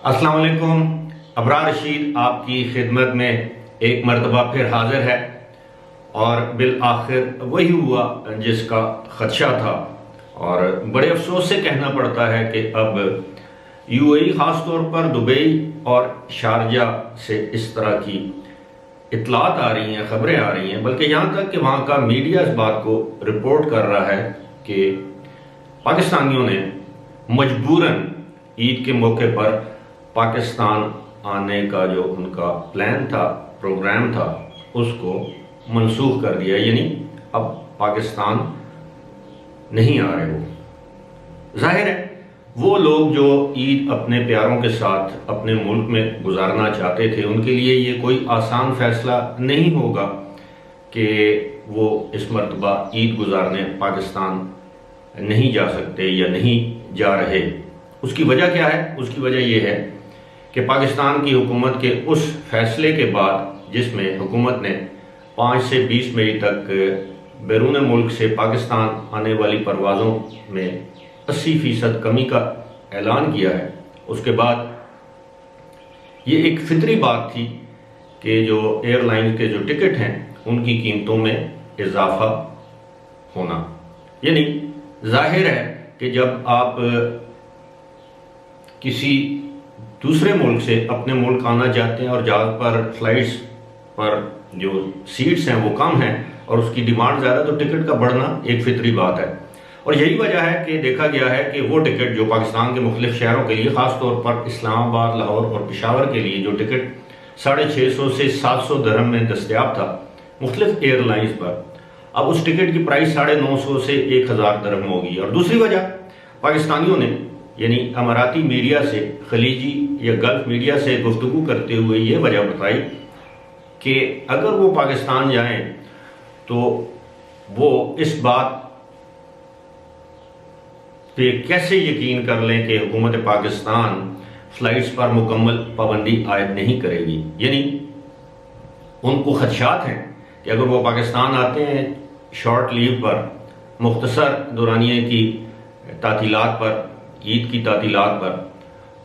अस्सलाम वालेकुम। अबरार रशीद आपकी खिदमत में एक मरतबा फिर हाजिर है और बिल आखिर वही हुआ जिसका खदशा था। और बड़े अफसोस से कहना पड़ता है कि अब यूएई ख़ास तौर पर दुबई और शारजा से इस तरह की इतलात आ रही हैं, खबरें आ रही हैं, बल्कि यहाँ तक कि वहाँ का मीडिया इस बात को रिपोर्ट कर रहा है कि पाकिस्तानियों ने मजबूरन ईद के मौके पर पाकिस्तान आने का जो उनका प्लान था, प्रोग्राम था, उसको मनसूख कर दिया। यानी अब पाकिस्तान नहीं आ रहे। वो जाहिर है वो लोग जो ईद अपने प्यारों के साथ अपने मुल्क में गुजारना चाहते थे, उनके लिए ये कोई आसान फैसला नहीं होगा कि वो इस मरतबा ईद गुजारने पाकिस्तान नहीं जा सकते या नहीं जा रहे। उसकी वजह क्या है? उसकी वजह यह है कि पाकिस्तान की हुकूमत के उस फैसले के बाद जिसमें हुकूमत ने 5 से 20 मई तक बैरून मुल्क से पाकिस्तान आने वाली परवाज़ों में 80% कमी का ऐलान किया है, उसके बाद ये एक फितरी बात थी कि जो एयरलाइन के जो टिकट हैं उनकी कीमतों में इजाफा होना। यानी जाहिर है कि जब आप किसी दूसरे मुल्क से अपने मुल्क आना चाहते हैं और जहाज़ पर फ्लाइट्स पर जो सीट्स हैं वो कम हैं और उसकी डिमांड ज़्यादा, तो टिकट का बढ़ना एक फितरी बात है। और यही वजह है कि देखा गया है कि वो टिकट जो पाकिस्तान के मुख्तलिफ शहरों के लिए, ख़ास तौर पर इस्लामाबाद, लाहौर और पेशावर के लिए जो टिकट 650 से 700 दिरहम में दस्तयाब था मुख्तलिफ एयरलाइंस पर, अब उस टिकट की प्राइस 950 से 1000 दिरहम होगी। और दूसरी वजह पाकिस्तानियों ने यानी अमाराती मीडिया से, खलीजी या गल्फ मीडिया से गुफ्तगू करते हुए ये वजह बताई कि अगर वो पाकिस्तान जाएं तो वो इस बात पे कैसे यकीन कर लें कि हुकूमत पाकिस्तान फ्लाइट्स पर मुकम्मल पाबंदी आयद नहीं करेगी। यानी उनको खदशात हैं कि अगर वो पाकिस्तान आते हैं शॉर्ट लीव पर, मुख्तसर दौरानिए की तातीलात पर, ईद की तातीलात पर,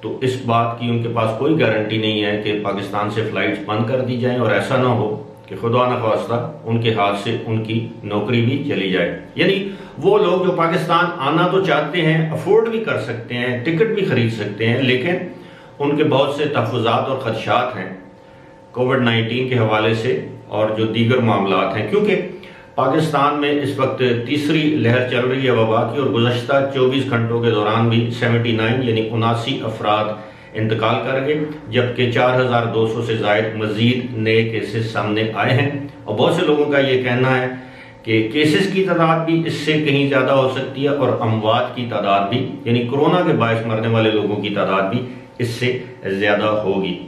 तो इस बात की उनके पास कोई गारंटी नहीं है कि पाकिस्तान से फ़्लाइट्स बंद कर दी जाएं और ऐसा ना हो कि खुदा न खास्ता उनके हाथ से उनकी नौकरी भी चली जाए। यानी वो लोग जो पाकिस्तान आना तो चाहते हैं, अफोर्ड भी कर सकते हैं, टिकट भी खरीद सकते हैं, लेकिन उनके बहुत से तहफ़्फ़ुज़ात और ख़दशात हैं कोविड-19 के हवाले से और जो दीगर मामलात हैं, क्योंकि पाकिस्तान में इस वक्त तीसरी लहर चल रही है वबा की और गुज़श्ता 24 घंटों के दौरान भी 79 यानी 79 अफराद इंतकाल कर गए, जबकि 4200 से ज़ायद मज़ीद नए केसेस सामने आए हैं। और बहुत से लोगों का ये कहना है कि केसेस की तादाद भी इससे कहीं ज़्यादा हो सकती है और अमवात की तादाद भी, यानी कोरोना के बायस मरने वाले लोगों की तादाद भी इससे ज़्यादा होगी।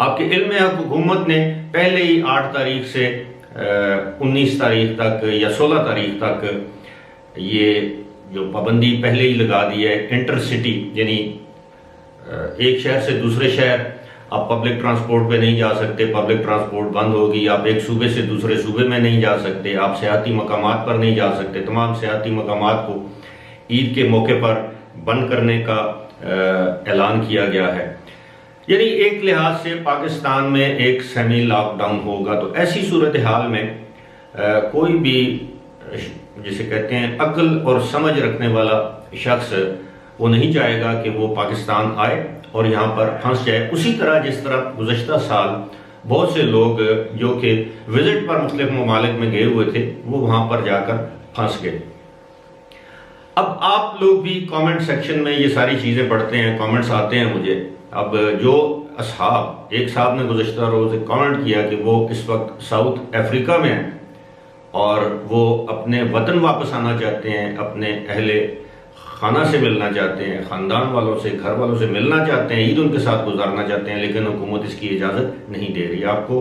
आपके इल्म है हुकूमत ने पहले ही 8 तारीख से 19 तारीख तक या 16 तारीख तक ये जो पाबंदी पहले ही लगा दी है। इंटरसिटी यानी एक शहर से दूसरे शहर आप पब्लिक ट्रांसपोर्ट पे नहीं जा सकते, पब्लिक ट्रांसपोर्ट बंद होगी। आप एक सूबे से दूसरे सूबे में नहीं जा सकते, आप सियाती मकामात पर नहीं जा सकते। तमाम सियाती मकामात को ईद के मौके पर बंद करने का ऐलान किया गया है। यानी एक लिहाज से पाकिस्तान में एक सेमी लॉकडाउन होगा। तो ऐसी सूरत हाल में कोई भी जिसे कहते हैं अक्ल और समझ रखने वाला शख्स वो नहीं चाहेगा कि वो पाकिस्तान आए और यहाँ पर फंस जाए, उसी तरह जिस तरह गुज़श्ता साल बहुत से लोग जो कि विजिट पर मुख्तलिफ ममालिक में गए हुए थे वो वहाँ पर जाकर फंस गए। अब आप लोग भी कमेंट सेक्शन में ये सारी चीज़ें पढ़ते हैं, कमेंट्स आते हैं मुझे। अब जो असहाब, एक साहब ने गुज़श्ता रोज़ कमेंट किया कि वो इस वक्त साउथ अफ्रीका में हैं और वो अपने वतन वापस आना चाहते हैं, अपने अहले खाना से मिलना चाहते हैं, ख़ानदान वालों से, घर वालों से मिलना चाहते हैं, ईद उनके साथ गुजारना चाहते हैं, लेकिन हुकूमत इसकी इजाज़त नहीं दे रही। आपको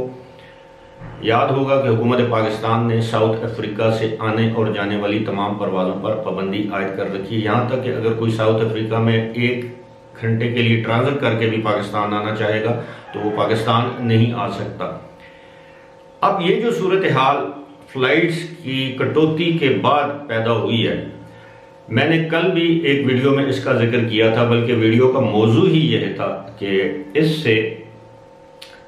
याद होगा कि हुकूमत पाकिस्तान ने साउथ अफ्रीका से आने और जाने वाली तमाम परवाज़ों पर पाबंदी आयद कर रखी है। यहाँ तक कि अगर कोई साउथ अफ्रीका में 1 घंटे के लिए ट्रांजिट करके भी पाकिस्तान आना चाहेगा तो वो पाकिस्तान नहीं आ सकता। अब ये जो सूरत हाल फ्लाइट्स की कटौती के बाद पैदा हुई है, मैंने कल भी एक वीडियो में इसका जिक्र किया था, बल्कि वीडियो का मौजू ही यह था कि इससे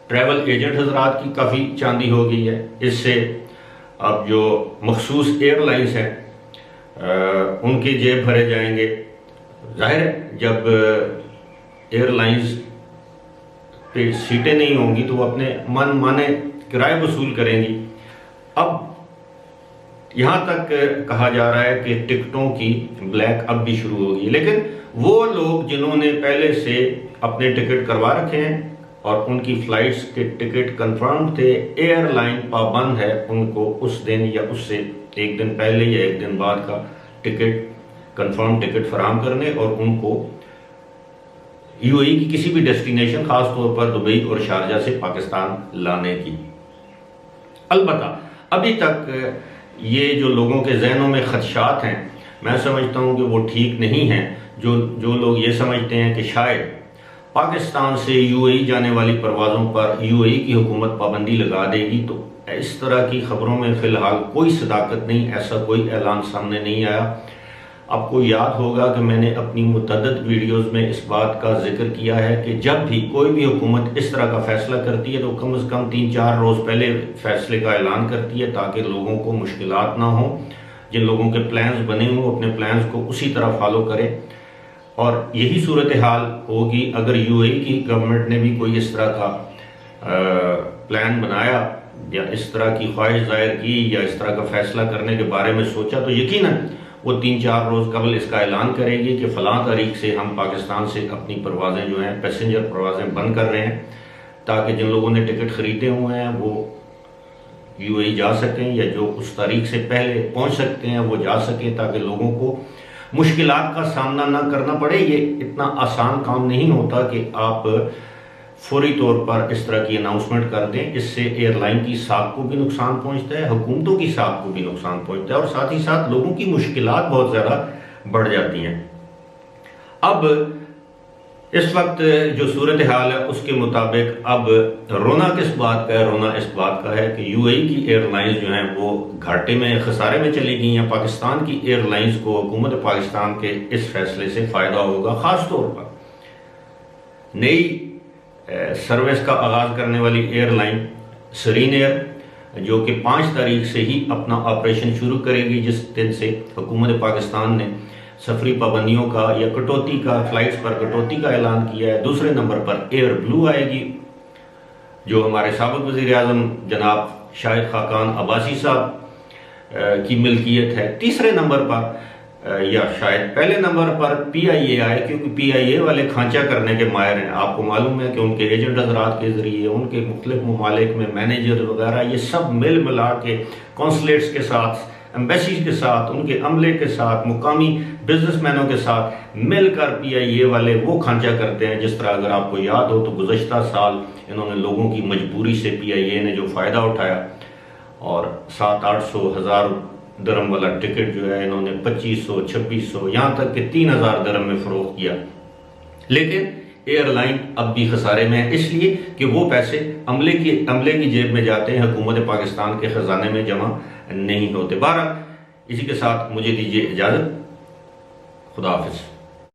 ट्रैवल एजेंट हजरात की काफ़ी चांदी हो गई है। इससे अब जो मखसूस एयरलाइंस हैं उनके जेब भरे जाएंगे। जाहिर है जब एयरलाइंस पे सीटें नहीं होंगी तो वो अपने मन माने किराए वसूल करेंगी। अब यहाँ तक कहा जा रहा है कि टिकटों की ब्लैक अब भी शुरू होगी, लेकिन वो लोग जिन्होंने पहले से अपने टिकट करवा रखे हैं और उनकी फ्लाइट्स के टिकट कंफर्म थे, एयरलाइन पाबंद है उनको उस दिन या उससे एक दिन पहले या एक दिन बाद का टिकट कंफर्म टिकट फराहम करने और उनको यूएई की किसी भी डेस्टिनेशन, खास तौर पर दुबई और शारजा से पाकिस्तान लाने की। अलबत्ता अभी तक ये जो लोगों के जहनों में खदशात हैं, मैं समझता हूँ कि वो ठीक नहीं हैं। जो लोग ये समझते हैं कि शायद पाकिस्तान से यूएई जाने वाली परवाज़ों पर यूएई की हुकूमत पाबंदी लगा देगी, तो इस तरह की खबरों में फ़िलहाल कोई सदाकत नहीं, ऐसा कोई ऐलान सामने नहीं आया। आपको याद होगा कि मैंने अपनी मुतअद्दिद वीडियोस में इस बात का जिक्र किया है कि जब भी कोई भी हुकूमत इस तरह का फैसला करती है तो कम से कम 3-4 रोज़ पहले फैसले का ऐलान करती है, ताकि लोगों को मुश्किलात ना हो। जिन लोगों के प्लान्स बने हों अपने प्लान्स को उसी तरह फॉलो करें। और यही सूरत हाल होगी अगर यूएई की गवर्नमेंट ने भी कोई इस तरह का प्लान बनाया या इस तरह की ख्वाहिश जाहिर की या इस तरह का फैसला करने के बारे में सोचा, तो यकीनन वो 3-4 रोज़ कबल इसका ऐलान करेगी कि फ़लाँ तारीख से हम पाकिस्तान से अपनी परवाज़ें जो हैं, पैसेंजर परवाज़ें बंद कर रहे हैं, ताकि जिन लोगों ने टिकट ख़रीदे हुए हैं वो यूएई जा सकें या जो उस तारीख से पहले पहुंच सकते हैं वो जा सकें, ताकि लोगों को मुश्किलात का सामना ना करना पड़े। ये इतना आसान काम नहीं होता कि आप फौरी तौर पर इस तरह की अनाउंसमेंट कर दें। इससे एयरलाइन की साख को भी नुकसान पहुंचता है, हुकूमतों की साख को भी नुकसान पहुंचता है और साथ ही साथ लोगों की मुश्किलात बहुत ज़्यादा बढ़ जाती हैं। अब इस वक्त जो सूरत हाल है उसके मुताबिक अब रोना किस बात का है? रोना इस बात का है कि यूएई की एयरलाइंस जो हैं वो घाटे में, खसारे में चली गई हैं। पाकिस्तान की एयरलाइंस को हुकूमत पाकिस्तान के इस फैसले से फ़ायदा होगा। ख़ास तौर पर नई सर्विस का आगाज़ करने वाली एयरलाइन सरीन एयर, जो कि 5 तारीख से ही अपना ऑपरेशन शुरू करेगी, जिस दिन से हुकूमत पाकिस्तान ने सफरी पाबंदियों का या कटौती का, फ्लाइट्स पर कटौती का ऐलान किया है। दूसरे नंबर पर एयर ब्लू आएगी, जो हमारे साबिक़ वज़ीर आज़म जनाब शाहिद खाकान अब्बासी साहब की मिल्कियत है। तीसरे नंबर पर या शायद पहले नंबर पर पीआईए आए, क्योंकि पीआईए वाले खांचा करने के माहिर हैं। आपको मालूम है कि उनके एजेंट हजरात के ज़रिए उनके मुख्तलिफ ममालिक में मैनेजर वगैरह ये सब मिल मिला के कौंसलेट्स के साथ, एम्बेसीज के साथ, उनके अमले के साथ, मुकामी बिजनेसमैनों के साथ मिलकर पीआईए वाले वो खांचा करते हैं। जिस तरह अगर आपको याद हो तो गुज़श्ता साल इन्होंने लोगों की मजबूरी से पीआईए ने जो फ़ायदा उठाया और 700-800 हज़ार दरम वाला टिकट जो है इन्होंने 2500-2600 यहाँ तक कि 3000 दरम में फ़रोख्त किया। लेकिन एयरलाइन अब भी खसारे में है, इसलिए कि वो पैसे अमले की जेब में जाते हैं, हुकूमत पाकिस्तान के ख़जाने में जमा नहीं होते। बहरहाल इसी के साथ मुझे दीजिए इजाज़त। खुदा हाफिज़।